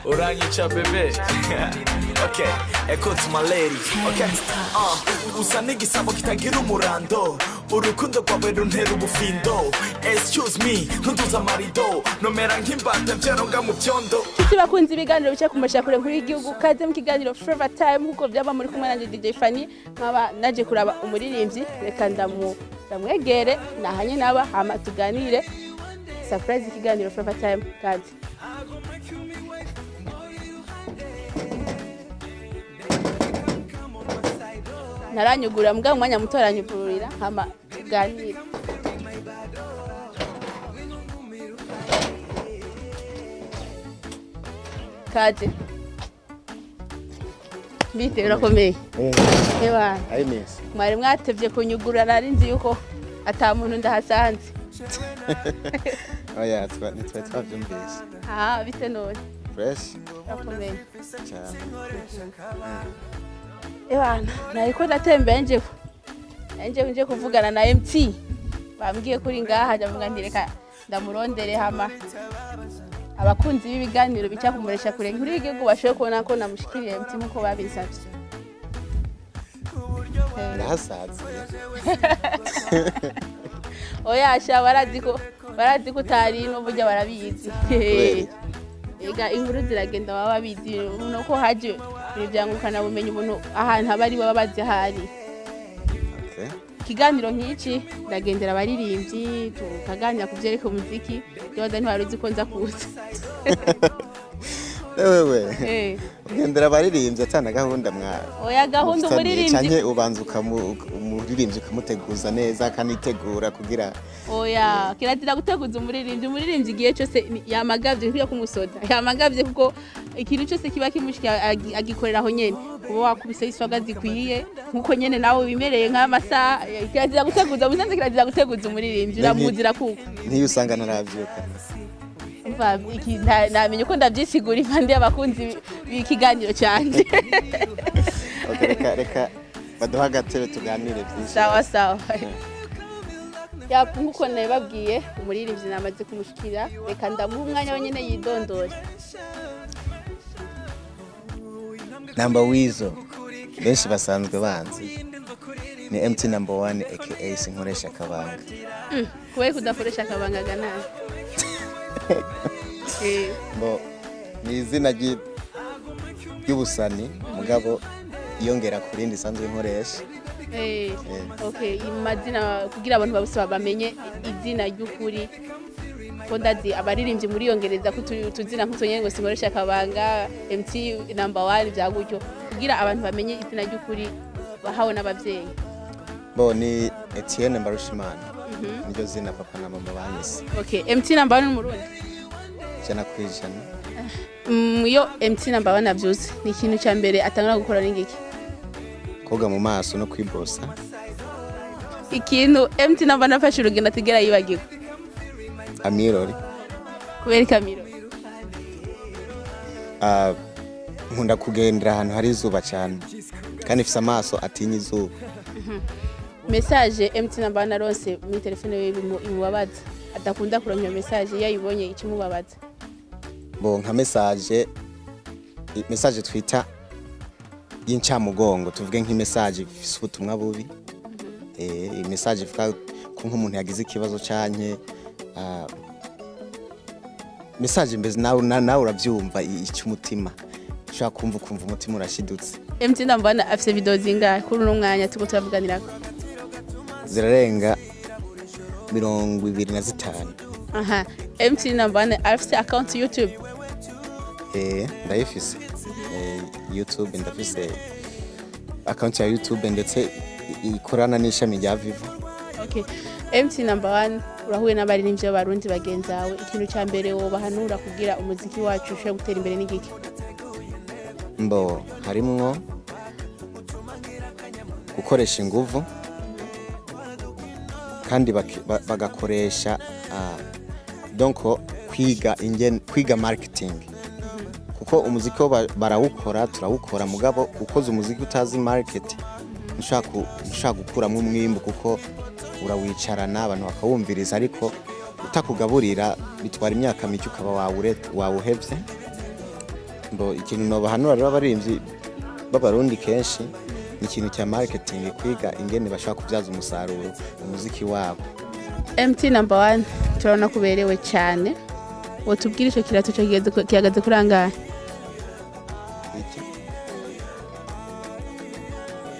Uranyicha bebe. Okay, écoute ma lady. Okay. Usa n'igisabo kitagira umurando. Urukundo rwawe runtera ubufindo. Excuse me, ntuduza amarido. Nomera nk'imbata byaronga mu byondo. Kiti bakunze ibiganiro bice kumasha kure nkuru y'igihugu kaze mu kiganiro Forever Time nkuko byaba muri kumwe na DJ Fanny nkaba naje kuraba umuririmbyi reka ndamwegere nahanye naba hama tuganire surprise ikiganiro Forever Time kaze. Naranyugura mbwa umwanya muto aranyugurira hama tuganire. Kaje. Bite urakomeye? Eba. Ayimesi. Mwari mwatevye kunyugura narinzi yuko ata muntu ndahasanze. Oya, nitwe twavyumvise. Bite none. Fresh. Urakomeye. Cyane. Ebana, nariko ndatembe nje kuvugana na MT. Bambwiye kuri ngaha ndavuga ndireka ndamurondere hama. Abakunzi b'ibiganiro bica kumuresha kure nkuru y'igihugu bashoye kubona ko namushikiriye MT nkuko babisabye. Nasaze. Oya sha barazi ko utari no burya barabizi. Ega inkuru ziragenda baba bizi nuko haje ibyangukana bumenye umuntu ahantu abari baba bazi hari. Okay. Kiganiro nk'iki ndagendera abaririmbyi tukaganira kuvyereka umuziki yoza ntiwaruzi ko nza kuza. Wewe. Ugendera abaririmbyi atana gahunda mwa. Oya gahunda umuririmbyi. Cyane ubanza umuririmbyi ukamuteguza neza kanitegura kugira. Oya kirazira guteguza umuririmbyi igihe cyose yamagavye nk'iyo kumusoda. Yamagavye kuko ikintu cyose kiba kimushika agikorera aho nyene. Kuba wakubise iswaga zikwiye nkuko nyene nawe bimereye nk'amasa kirazira guteguza musanze kirazira guteguza umuririmbyi uramuzira kuko. Ntiyo usanga naravyuka. Namenye ko ndavyisigura impande y'abakunzi b'ikiganiro cyane. Okay, reka baduha agatebe tuganire byinshi. Sawa. Nkuko nababwiye umuririmbyi namaze kumushikira reka ndamuha umwanya wenyene yidondora. Number Wizo benshi basanzwe banzi ni MT number 1 aka Sinkoresha Kabanga. Kuwe kudakoresha kabanga ganani. Bo ni izina ry'ubusani mugabo yongera kurindi sanzwe nkoresha. Okay, imazina kugira abantu babuse bamenye izina ry'ukuri. Ko ndazi abaririmbyi muri yongereza ko tuzina nk'utonye ngo Sinkoresha Kabanga MT number 1 byagutyo kugira abantu bamenye izina ry'ukuri bahawe n'abavyeyi. Bo ni Etienne Mbarushimana. Niryo zina papa na mama banyise. Okay, MT number 1 mu Burundi. Cyana kwijana. Yo MT number 1 avyuze ni ikintu cya mbere atangura gukora n'ingiki. Koga mu maso no kwibosa. Ikintu MT number nafashe urugendo atigera yibagirwa. Amirori. Kubera kamiro. Nkunda kugendera ahantu hari izuba cyane. Kandi ifise amaso atinya izuba. Message MT number narose mu telefone ye imubabaza. Adakunda kuronka message yayibonye ikimubabaza. Bo nka message twita y'incamugongo tuvuge nk'imessage ifise ubutumwa bubi. Message ivuga ko nk'umuntu yagize ikibazo cyanye message mbeze nawe urabyumva icy'umutima ushaka kumva umutima urashidutse. MT number 1 afise video zingahe kuri uno mwanya tuko turavuganirako? Zirarenga 25. MT number 1 afise account YouTube. Ndayifise. YouTube ndafise account ya YouTube ndetse ikorana n'ishami rya Vivo. Okay. MT number 1 urahuye n'abaririmbyi b'abarundi bagenzawe ikintu cya mbere wo bahanura kugira umuziki wacu ushe gutera imbere n'igiki? Mbo harimwo gukoresha inguvu kandi bagakoresha donc kwiga marketing. Kuko umuziki barawukora turawukora mugabo ukoze umuziki utazi market nshaka gukuramo umwimbo kuko urawicarana abantu bakawumviriza ariko utakugaburira bitwara imyaka mike ukaba wawuhevye Mbo ikintu nobahanura rero abarimvyi b'abarundi kenshi ni ikintu cya marketing, kwiga ingene bashaka kubyaza umusaruro umuziki wabo. MT number 1 turabona kuberewe cyane, wotubwira ico kirato kihagaze kuri angahe? Iki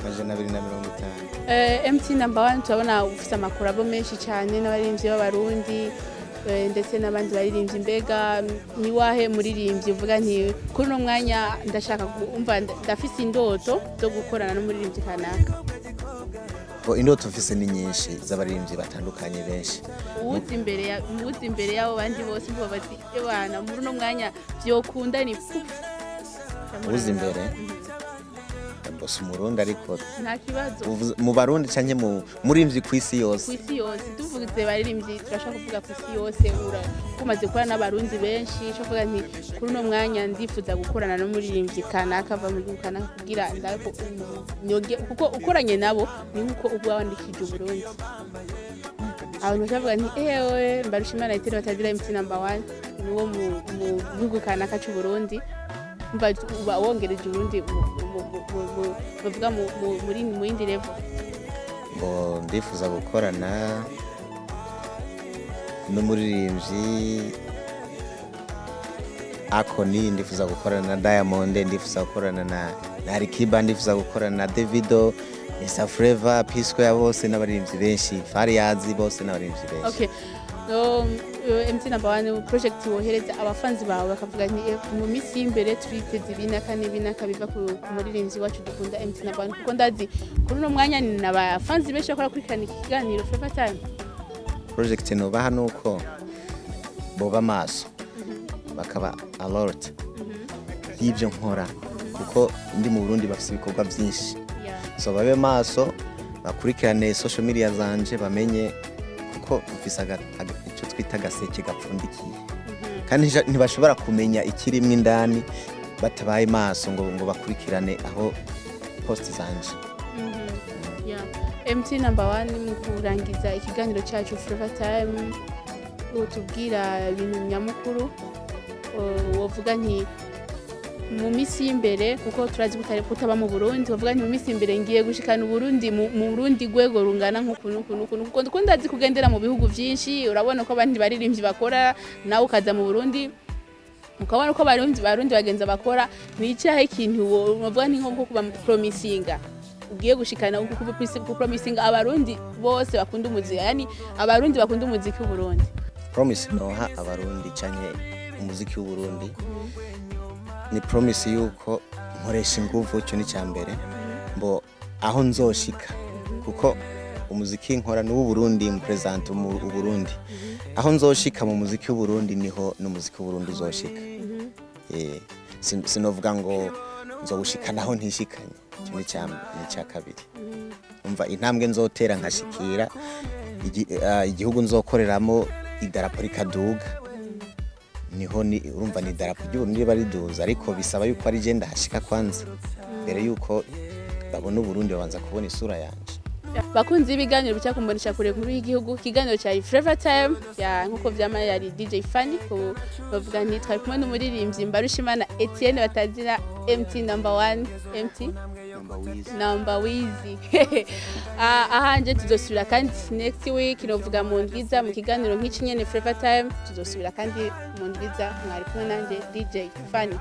majana 250. MT number 1 turabona ufite amakorabo menshi cyane n'abarimvyi b'abarundi ndetse n'abandi baririmbyi. Mbega ni wahe muririmbyi uvuga nti kuri no mwanya ndashaka kumva ndafise indoto zo gukorana n'umuririmbyi kanaka? Indoto mfise ni nyinshi z'abaririmbyi batandukanye benshi. Uwuzi imbere yabo bandi bose mvuga bati ebana muri no mwanya byokunda ni uwuzi imbere bose umurundi, ariko nta kibazo mu barundi canke muririmbyi kw'isi yose. Kw'isi yose tuvuze baririmbyi turashaka kuvuga kw'isi yose, kumaze gukora n'abarundi benshi cyo kuvuga nti kuri no mwanya ndifuza gukorana n'umuririmbyi kanaka ava mu gihugu kanaka kugira ndako kuko ukoranye nabo ni nkuko ubwo wandikije Burundi. Abantu bavuga nti ewe Mbarushimana Etienne batagira MT number 1 niwo mu gihugu kanaka cy'u Burundi, mba wongereje Burundi bavuga muri yindi level. Ngo ndifuza gukorana n'umuririmbyi Akoni, ndifuza gukorana na Diamond, ndifuza gukorana na Alikiba, ndifuza gukorana na Davido, Mr Flavor, P-Square, bose n'abaririmbyi benshi, Fariyazi, bose n'abaririmbyi benshi. Okay. MT number 1 project wohereza abafanzi bawe bakavuga nti mu misi imbere twiteze ibinaka biva ku muririmbyi wacu dukunda MT number 1, kuko ndazi kuri no mwanya ni abafanzi benshi bakora kurikirana iki kiganiro Flavor Time. Project nobaha nuko boba maso bakaba alert y'ibyo nkora, kuko ndi mu Burundi bafite ibikorwa byinshi. So babe maso bakurikirane social media zanje, bamenye kuko mfise icyo twita gaseke gapfundikiye, kandi ntibashobora kumenya ikirimwe indani batabaye maso ngo bakurikirane aho post zanje. MT number 1 mu kurangiza ikiganiro cyacu Flavor Time, utubwira ibintu nyamukuru wovuga nti mu misi imbere, kuko turazi kutaba mu Burundi, bavuga nti mu misi imbere ngiye gushikana Burundi mu Burundi gwego rungana kuko ndazi kugendera mu bihugu byinshi. Urabona ko abandi baririmbyi bakora, nawe ukaza mu Burundi ukabona ko barundi bagenza bakora. Ni icyahe ikintu bavuga nti nko kuba promisinga ugiye gushikana ku promisinga abarundi bose bakunda umuziki, yani abarundi bakunda umuziki w'u Burundi? Promise noha abarundi canke umuziki w'u Burundi ni promise yuko nkoresha ingufu, cyo ni cyambere mbo aho nzoshika, kuko umuziki nkora n'u Burundi mu present mu Burundi, aho nzoshika mu muziki w'u Burundi niho n'umuziki w'u Burundi uzoshika. Sinovuga ngo nzogushika naho ntishikanye, cyo ni cya kabiri. Umva intambwe nzotera nkashikira igihugu nzokoreramo idarapo rikaduga, niho urumva ni idarapo ry'Uburundi bariduza, ariko bisaba yuko ari je ndahashika kwanza mbere yuko babona Uburundi babanza kubona isura yanje. Bakunzi ibiganiro bica kumbonesha kure nkuru y'igihugu, kiganiro cya Flavor Time ya nkuko vyama yari DJ Fanny, ko bavuga nti twari kumwe n'umuririmbyi Mbarushimana Etienne batagira MT number 1 MT number wizi. Ahanje tuzosubira kandi next week novuga mu ndwiza mu kiganiro nk'iki nyene Flavor Time, tuzosubira kandi mu ndwiza mwari kumwe nanje DJ Fanny.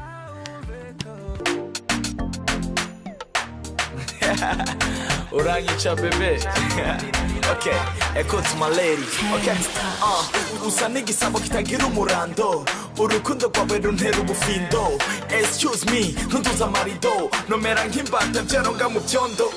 Urangicha bebe. Okay, écoute ma lady. Okay. Usa n'igisabo kitagira umurando, urukundo rwawe runtera ubufindo. Excuse me, ntunduza amarido, nomera nk'imbata byaronga mu byondo.